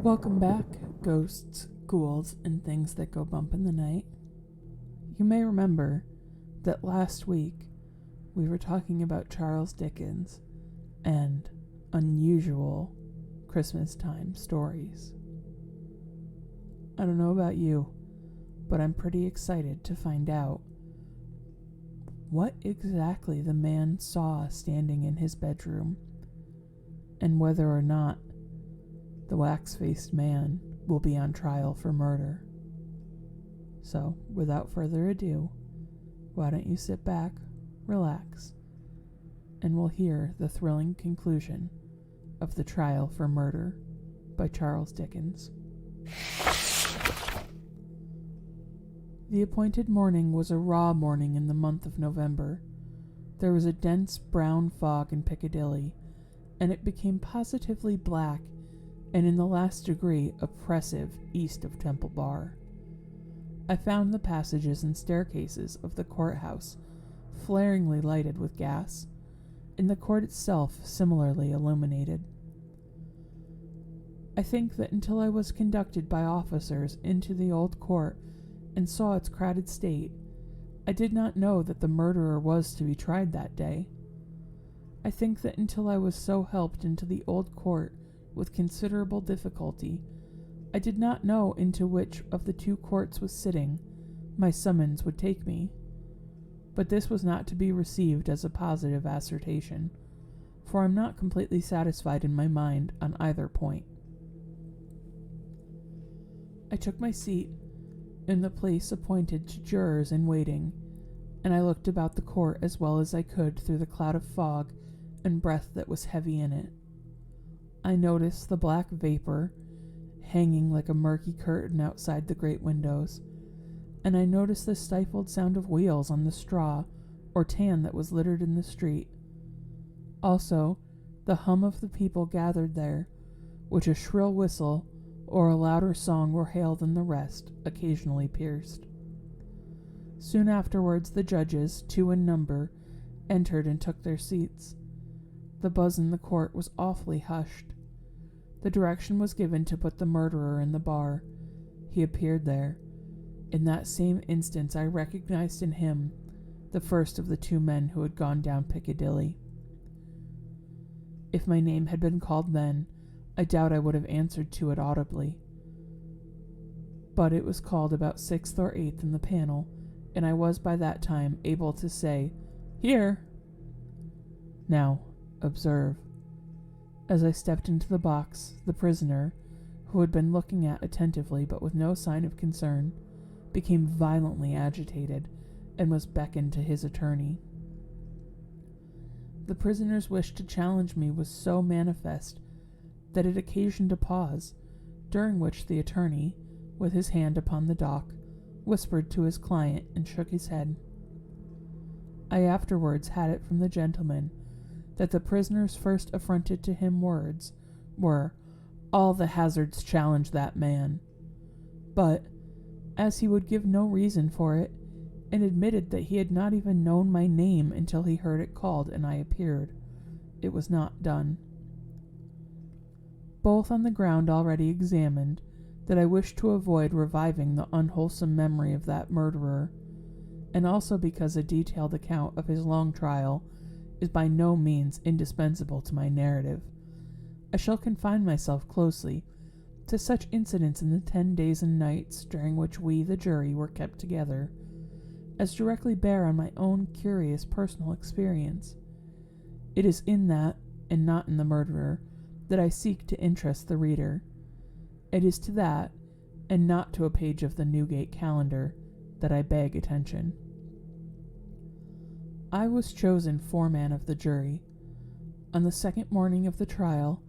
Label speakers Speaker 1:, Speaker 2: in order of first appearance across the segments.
Speaker 1: Welcome back, ghosts, ghouls, and things that go bump in the night. You may remember that last week we were talking about Charles Dickens and unusual Christmas time stories. I don't know about you, but I'm pretty excited to find out what exactly the man saw standing in his bedroom and whether or not the wax-faced man will be on trial for murder. So, without further ado, why don't you sit back, relax, and we'll hear the thrilling conclusion of The Trial for Murder by Charles Dickens. The appointed morning was a raw morning in the month of November. There was a dense brown fog in Piccadilly, and it became positively black and in the last degree oppressive east of Temple Bar. I found the passages and staircases of the courthouse flaringly lighted with gas, and the court itself similarly illuminated. I think that until I was conducted by officers into the old court and saw its crowded state, I did not know that the murderer was to be tried that day. I think that until I was so helped into the old court with considerable difficulty, I did not know into which of the two courts was sitting my summons would take me. But this was not to be received as a positive assertion, for I am not completely satisfied in my mind on either point. I took my seat in the place appointed to jurors in waiting, and I looked about the court as well as I could through the cloud of fog and breath that was heavy in it. I noticed the black vapor hanging like a murky curtain outside the great windows, and I noticed the stifled sound of wheels on the straw or tan that was littered in the street. Also, the hum of the people gathered there, which a shrill whistle or a louder song more hail than the rest occasionally pierced. Soon afterwards the judges, 2 in number, entered and took their seats. The buzz in the court was awfully hushed. The direction was given to put the murderer in the bar. He appeared there. In that same instant I recognized in him the first of the 2 men who had gone down Piccadilly. If my name had been called then, I doubt I would have answered to it audibly. But it was called about 6th or 8th in the panel, and I was by that time able to say, "Here!" Now, observe. As I stepped into the box, the prisoner, who had been looking at attentively but with no sign of concern, became violently agitated and was beckoned to his attorney. The prisoner's wish to challenge me was so manifest that it occasioned a pause, during which the attorney, with his hand upon the dock, whispered to his client and shook his head. I afterwards had it from the gentleman that the prisoner's first affronted to him words were, "All the hazards challenge that man." But, as he would give no reason for it, and admitted that he had not even known my name until he heard it called and I appeared, it was not done. Both on the ground already examined, that I wished to avoid reviving the unwholesome memory of that murderer, and also because a detailed account of his long trial is by no means indispensable to my narrative, I shall confine myself closely to such incidents in the 10 days and nights during which we, the jury, were kept together, as directly bear on my own curious personal experience. It is in that, and not in the murderer, that I seek to interest the reader. It is to that, and not to a page of the Newgate calendar, that I beg attention. I was chosen foreman of the jury. On the second morning of the trial,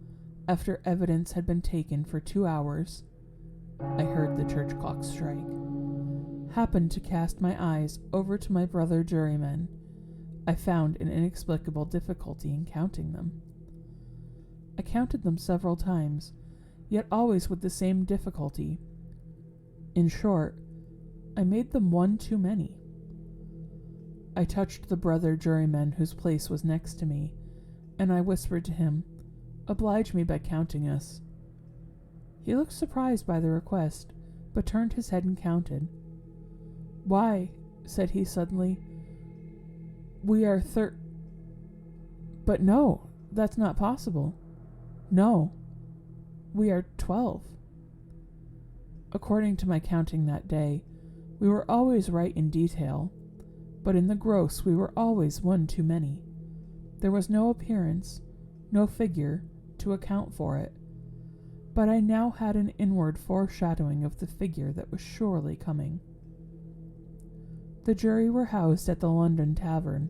Speaker 1: after evidence had been taken for 2 hours, I heard the church clock strike, happened to cast my eyes over to my brother jurymen. I found an inexplicable difficulty in counting them. I counted them several times, yet always with the same difficulty. In short, I made them 1 too many. I touched the brother juryman whose place was next to me, and I whispered to him, "Oblige me by counting us." He looked surprised by the request, but turned his head and counted. "Why," said he suddenly, "we are but no, that's not possible. No, we are 12. According to my counting that day, we were always right in detail, but in the gross we were always one too many. There was no appearance, no figure, to account for it, but I now had an inward foreshadowing of the figure that was surely coming. The jury were housed at the London Tavern.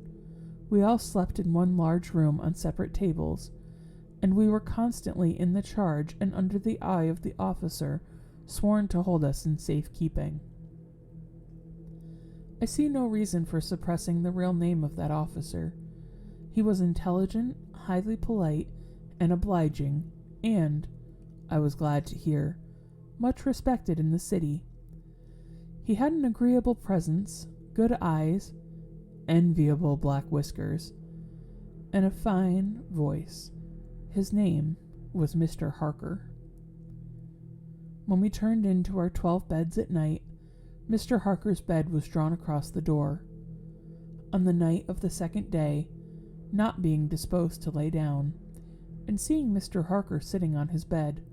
Speaker 1: We all slept in one large room on separate tables, and we were constantly in the charge and under the eye of the officer sworn to hold us in safe keeping. I see no reason for suppressing the real name of that officer. He was intelligent, highly polite, and obliging, and, I was glad to hear, much respected in the city. He had an agreeable presence, good eyes, enviable black whiskers, and a fine voice. His name was Mr. Harker. When we turned into our 12 beds at night, Mr. Harker's bed was drawn across the door. On the night of the second day, not being disposed to lay down, and seeing Mr. Harker sitting on his bed,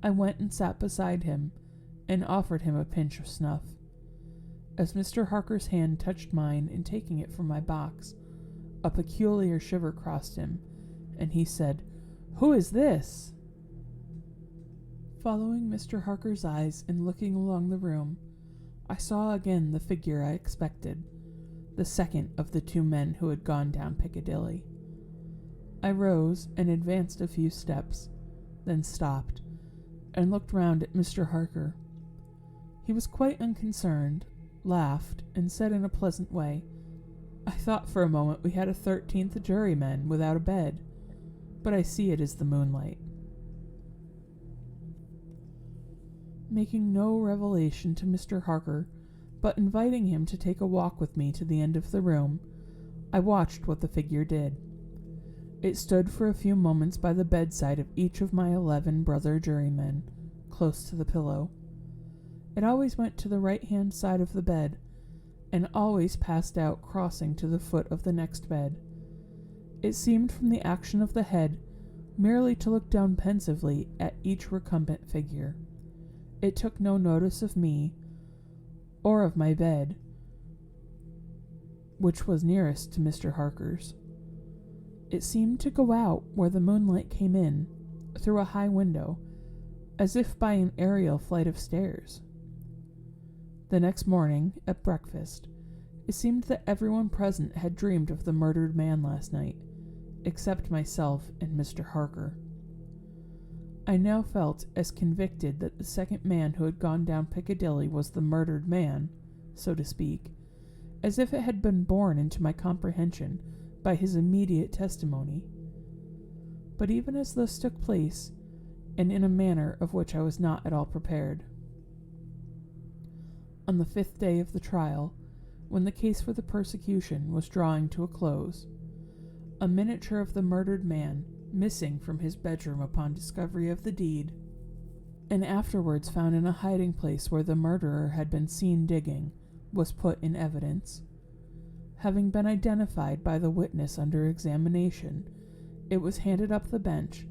Speaker 1: I went and sat beside him, and offered him a pinch of snuff. As Mr. Harker's hand touched mine in taking it from my box, a peculiar shiver crossed him, and he said, "Who is this?" Following Mr. Harker's eyes and looking along the room, I saw again the figure I expected, the second of the two men who had gone down Piccadilly. I rose and advanced a few steps, then stopped, and looked round at Mr. Harker. He was quite unconcerned, laughed, and said in a pleasant way, "I thought for a moment we had a 13th juryman without a bed, but I see it is the moonlight." Making no revelation to Mr. Harker, but inviting him to take a walk with me to the end of the room, I watched what the figure did. It stood for a few moments by the bedside of each of my 11 brother jurymen, close to the pillow. It always went to the right-hand side of the bed, and always passed out crossing to the foot of the next bed. It seemed from the action of the head merely to look down pensively at each recumbent figure. It took no notice of me, or of my bed, which was nearest to Mr. Harker's. It seemed to go out where the moonlight came in, through a high window, as if by an aerial flight of stairs. The next morning, at breakfast, it seemed that everyone present had dreamed of the murdered man last night, except myself and Mr. Harker. I now felt as convicted that the second man who had gone down Piccadilly was the murdered man, so to speak, as if it had been borne into my comprehension by his immediate testimony. But even as this took place, and in a manner of which I was not at all prepared, on the 5th day of the trial, when the case for the prosecution was drawing to a close, a miniature of the murdered man, missing from his bedroom upon discovery of the deed, and afterwards found in a hiding place where the murderer had been seen digging, was put in evidence. Having been identified by the witness under examination, it was handed up the bench,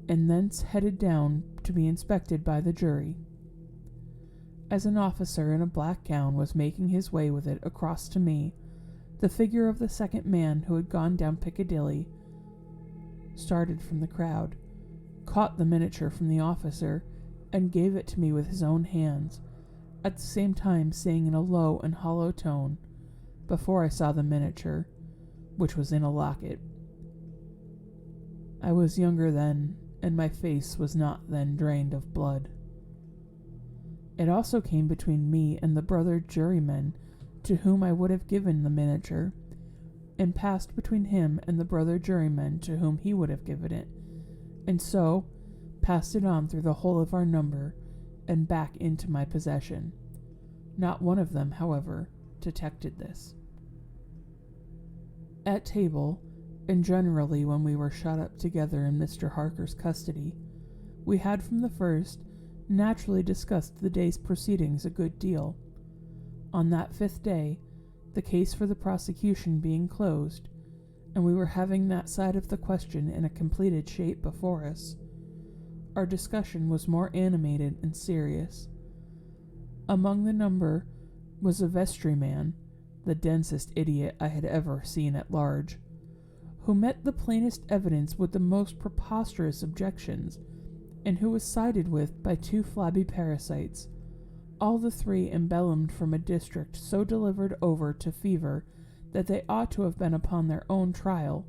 Speaker 1: and thence headed down to be inspected by the jury. As an officer in a black gown was making his way with it across to me, the figure of the second man who had gone down Piccadilly started from the crowd, caught the miniature from the officer, and gave it to me with his own hands, at the same time saying in a low and hollow tone, before I saw the miniature, which was in a locket, "I was younger then, and my face was not then drained of blood." It also came between me and the brother jurymen to whom I would have given the miniature, and passed between him and the brother jurymen to whom he would have given it, and so passed it on through the whole of our number, and back into my possession. Not one of them, however, detected this. At table, and generally when we were shut up together in Mr. Harker's custody, We had from the first naturally discussed the day's proceedings a good deal. On that 5th day, the case for the prosecution being closed, and we were having that side of the question in a completed shape before us, our discussion was more animated and serious. Among the number was a vestryman, the densest idiot I had ever seen at large, who met the plainest evidence with the most preposterous objections, and who was sided with by 2 flabby parasites, all the 3 embellimed from a district so delivered over to fever that they ought to have been upon their own trial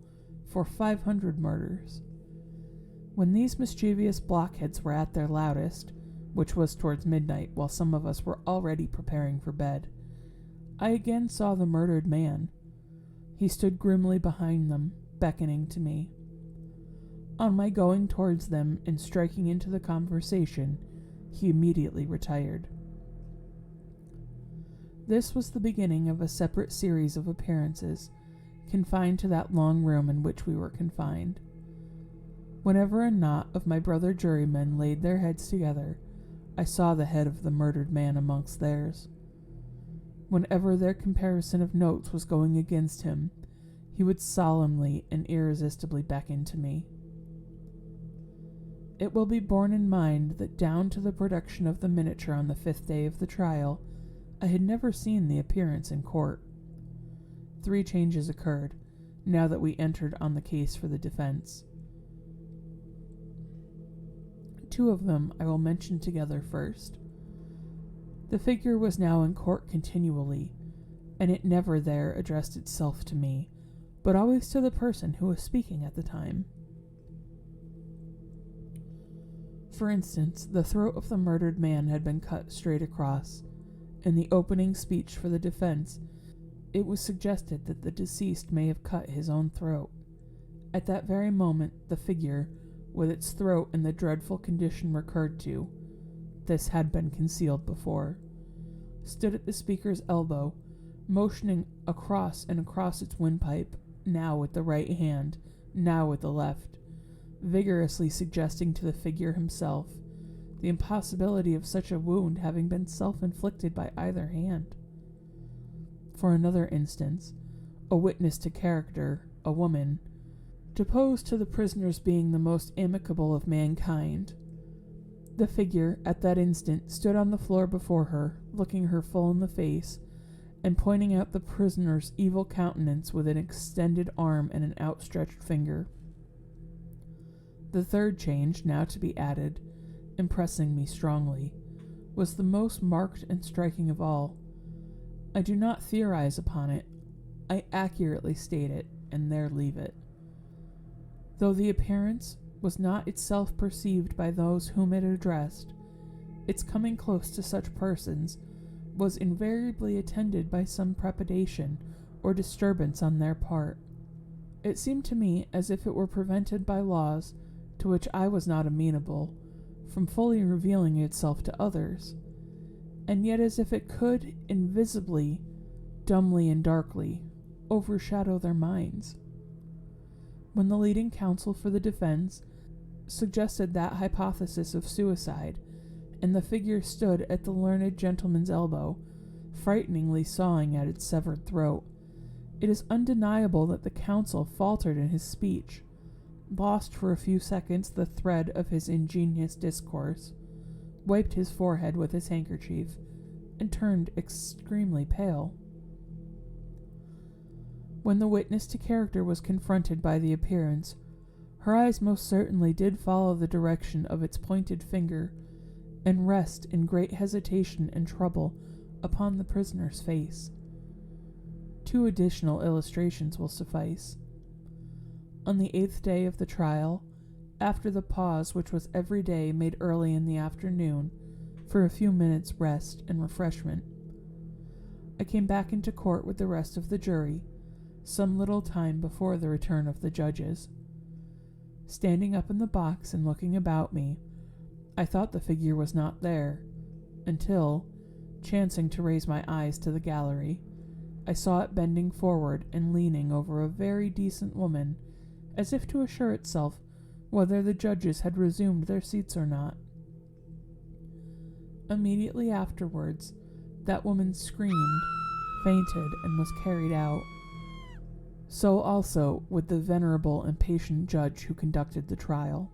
Speaker 1: for 500 murders. When these mischievous blockheads were at their loudest, which was towards midnight while some of us were already preparing for bed, I again saw the murdered man. He stood grimly behind them, beckoning to me. On my going towards them and striking into the conversation, he immediately retired. This was the beginning of a separate series of appearances, confined to that long room in which we were confined. Whenever a knot of my brother jurymen laid their heads together, I saw the head of the murdered man amongst theirs. Whenever their comparison of notes was going against him, he would solemnly and irresistibly beckon to me. It will be borne in mind that down to the production of the miniature on the 5th day of the trial, I had never seen the appearance in court. 3 changes occurred, now that we entered on the case for the defense. 2 of them I will mention together first. The figure was now in court continually, and it never there addressed itself to me, but always to the person who was speaking at the time. For instance, the throat of the murdered man had been cut straight across. In the opening speech for the defense, it was suggested that the deceased may have cut his own throat. At that very moment, the figure, with its throat in the dreadful condition recurred to, this had been concealed before, stood at the speaker's elbow, motioning across and across its windpipe, now with the right hand, now with the left, vigorously suggesting to the figure himself the impossibility of such a wound having been self-inflicted by either hand. For another instance, a witness to character, a woman, deposed to the prisoner's being the most amicable of mankind. The figure, at that instant, stood on the floor before her, looking her full in the face, and pointing out the prisoner's evil countenance with an extended arm and an outstretched finger. The third change, now to be added, impressing me strongly, was the most marked and striking of all. I do not theorize upon it, I accurately state it, and there leave it. Though the appearance was not itself perceived by those whom it addressed, its coming close to such persons was invariably attended by some trepidation or disturbance on their part. It seemed to me as if it were prevented by laws, to which I was not amenable, from fully revealing itself to others, and yet as if it could invisibly, dumbly and darkly, overshadow their minds. When the leading counsel for the defense suggested that hypothesis of suicide, and the figure stood at the learned gentleman's elbow, frighteningly sawing at its severed throat, it is undeniable that the counsel faltered in his speech, lost for a few seconds the thread of his ingenious discourse, wiped his forehead with his handkerchief, and turned extremely pale. When the witness to character was confronted by the appearance, her eyes most certainly did follow the direction of its pointed finger, and rest in great hesitation and trouble upon the prisoner's face. 2 additional illustrations will suffice. On the 8th day of the trial, after the pause which was every day made early in the afternoon for a few minutes' rest and refreshment, I came back into court with the rest of the jury, some little time before the return of the judges. Standing up in the box and looking about me, I thought the figure was not there, until, chancing to raise my eyes to the gallery, I saw it bending forward and leaning over a very decent woman, as if to assure itself whether the judges had resumed their seats or not. Immediately afterwards, that woman screamed, fainted, and was carried out. So also would the venerable and patient judge who conducted the trial.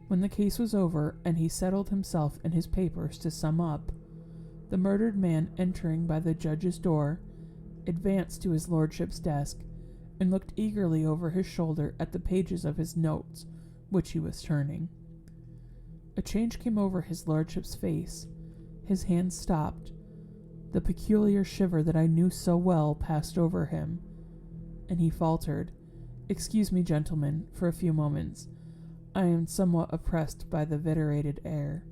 Speaker 1: When the case was over, and he settled himself and his papers to sum up, the murdered man, entering by the judge's door, advanced to his lordship's desk and looked eagerly over his shoulder at the pages of his notes, which he was turning. A change came over his lordship's face. His hand stopped. The peculiar shiver that I knew so well passed over him, and he faltered, "Excuse me, gentlemen, for a few moments. I am somewhat oppressed by the viterated air."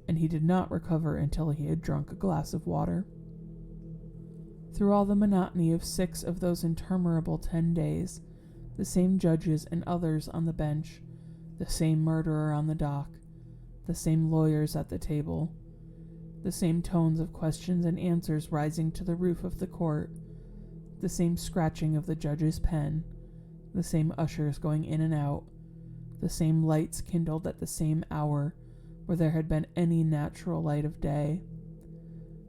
Speaker 1: And he did not recover until he had drunk a glass of water. Through all the monotony of 6 of those interminable 10 days, the same judges and others on the bench, the same murderer on the dock, the same lawyers at the table, the same tones of questions and answers rising to the roof of the court, the same scratching of the judge's pen, the same ushers going in and out, the same lights kindled at the same hour where there had been any natural light of day,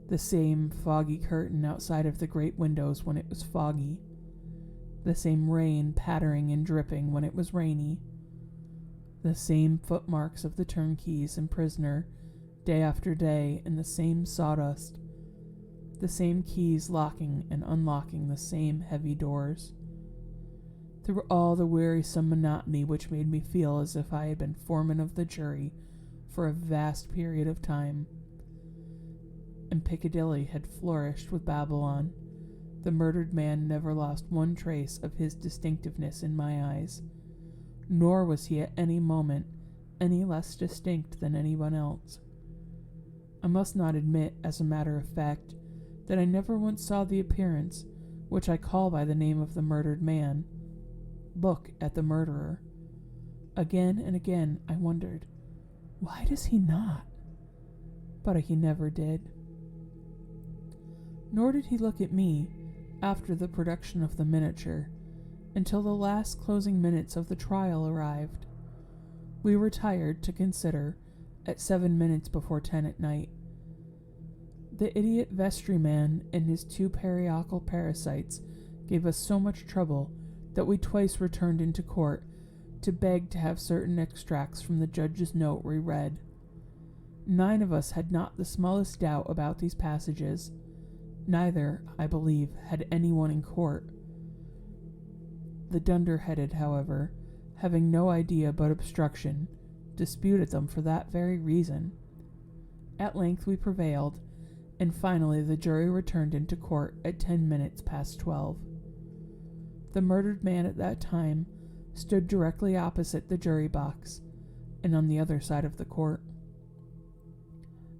Speaker 1: the same foggy curtain outside of the great windows when it was foggy, the same rain pattering and dripping when it was rainy, the same footmarks of the turnkeys and prisoner day after day in the same sawdust, the same keys locking and unlocking the same heavy doors. Through all the wearisome monotony which made me feel as if I had been foreman of the jury for a vast period of time, and Piccadilly had flourished with Babylon, the murdered man never lost one trace of his distinctiveness in my eyes, nor was he at any moment any less distinct than anyone else. I must not admit, as a matter of fact, that I never once saw the appearance, which I call by the name of the murdered man, look at the murderer. Again and again I wondered, why does he not? But he never did. Nor did he look at me after the production of the miniature, until the last closing minutes of the trial arrived. We retired to consider at 7 minutes before 10 at night. The idiot vestryman and his 2 periacal parasites gave us so much trouble that we twice returned into court to beg to have certain extracts from the judge's note reread. 9 of us had not the smallest doubt about these passages. Neither, I believe, had anyone in court. The dunder-headed, however, having no idea but obstruction, disputed them for that very reason. At length we prevailed, and finally the jury returned into court at 10 minutes past 12. The murdered man at that time stood directly opposite the jury box, and on the other side of the court.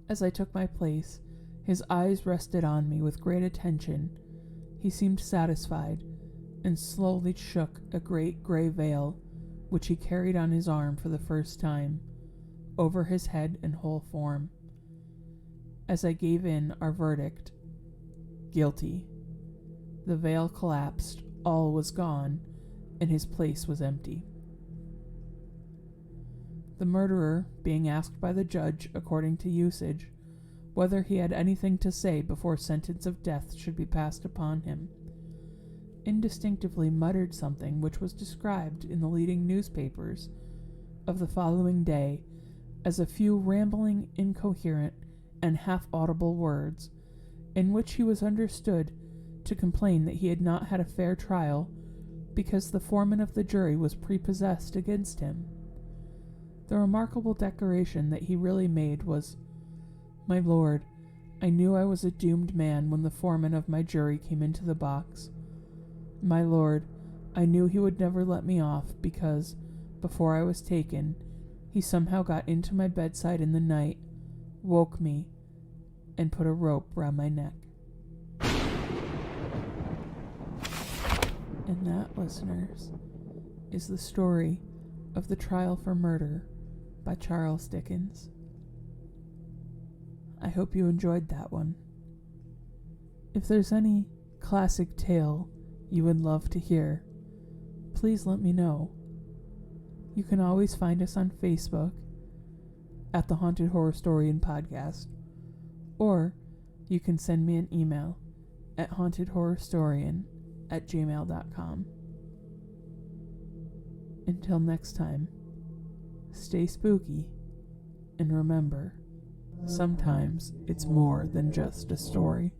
Speaker 1: As I took my place, his eyes rested on me with great attention. He seemed satisfied, and slowly shook a great gray veil, which he carried on his arm for the first time, over his head and whole form. As I gave in our verdict, guilty, the veil collapsed, all was gone, and his place was empty. The murderer, being asked by the judge, according to usage, whether he had anything to say before sentence of death should be passed upon him, indistinctively muttered something which was described in the leading newspapers of the following day as a few rambling, incoherent, and half-audible words, in which he was understood to complain that he had not had a fair trial because the foreman of the jury was prepossessed against him. The remarkable declaration that he really made was, "My lord, I knew I was a doomed man when the foreman of my jury came into the box. My lord, I knew he would never let me off because, before I was taken, he somehow got into my bedside in the night, woke me, and put a rope round my neck." And that, listeners, is the story of The Trial for Murder by Charles Dickens. I hope you enjoyed that one. If there's any classic tale you would love to hear, please let me know. You can always find us on Facebook at the Haunted Horrorstorian Podcast, or you can send me an email at hauntedhorrorstorian@gmail.com. Until next time, stay spooky, and remember, sometimes it's more than just a story.